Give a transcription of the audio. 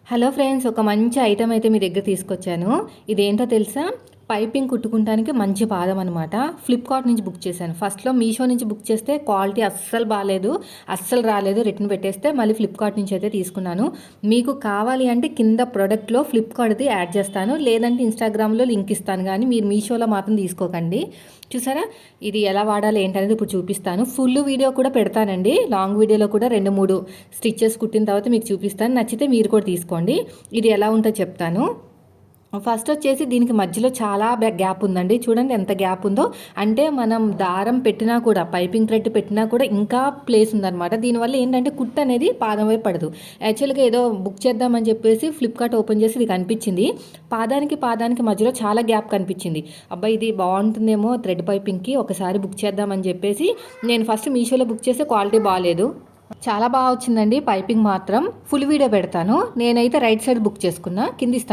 Hello friends, ఒక మంచి item అయితే మీ దగ్గర తీసుకొచ్చాను. ఇదేంటో తెలుసా? పైపింగ్ కుట్టుకుంటానికి మంచి పాదం అనమాట. ఫ్లిప్కార్ట్ నుంచి బుక్ చేశాను. ఫస్ట్‌లో మీషో నుంచి బుక్ చేస్తే క్వాలిటీ అస్సలు బాలేదు. అస్సలు రాలేదు. రిటర్న్ పెట్టేస్తే మళ్ళీ ఫ్లిప్కార్ట్ నుంచి అయితే తీసుకున్నాను. మీకు కావాలి అంటే కింద ప్రొడక్ట్‌లో ఫ్లిప్కార్ట్‌ది యాడ్ చేస్తాను. లేదంటే ఇన్‌స్టాగ్రామ్‌లో లింక్ ఇస్తాను గానీ మీరు మీషోలో మాత్రం తీసుకోకండి. చూసారా? ఇది ఎలా వాడాలి ఏంటనేది ఇప్పుడు చూపిస్తాను. ఫుల్ వీడియో కూడా పెడతానండి. లాంగ్ వీడియోలో కూడా 2, 3 స్టిచెస్ కుట్టిన తర్వాత మీకు చూపిస్తాను. నచ్చితే మీరు కూడా తీసుకోండి. ఇది ఎలా ఉంటుందో చెప్తాను. ఫస్ట్ వచ్చేసి దీనికి మధ్యలో చాలా గ్యాప్ ఉందండి. చూడండి ఎంత గ్యాప్ ఉందో. అంటే మనం దారం పెట్టినా కూడా, పైపింగ్ థ్రెడ్ పెట్టినా కూడా ఇంకా ప్లేస్ ఉందన్నమాట. దీనివల్ల ఏంటంటే కుట్టు అనేది పాదం వైపు పడదు. యాక్చువల్గా ఏదో బుక్ చేద్దామని చెప్పేసి ఫ్లిప్కార్ట్ ఓపెన్ చేసి ఇది కనిపించింది. పాదానికి మధ్యలో చాలా గ్యాప్ కనిపించింది. అబ్బాయి ఇది బాగుంటుందేమో థ్రెడ్ పైపింగ్కి, ఒకసారి బుక్ చేద్దామని చెప్పేసి నేను ఫస్ట్ మీషోలో బుక్ చేస్తే క్వాలిటీ బాగాలేదు. చాలా బాగా వచ్చిందండి పైపింగ్ మాత్రం. ఫుల్ వీడియో పెడతాను. నేనైతే రైట్ సైడ్ బుక్ చేసుకున్నా, కింద ఇస్తాను.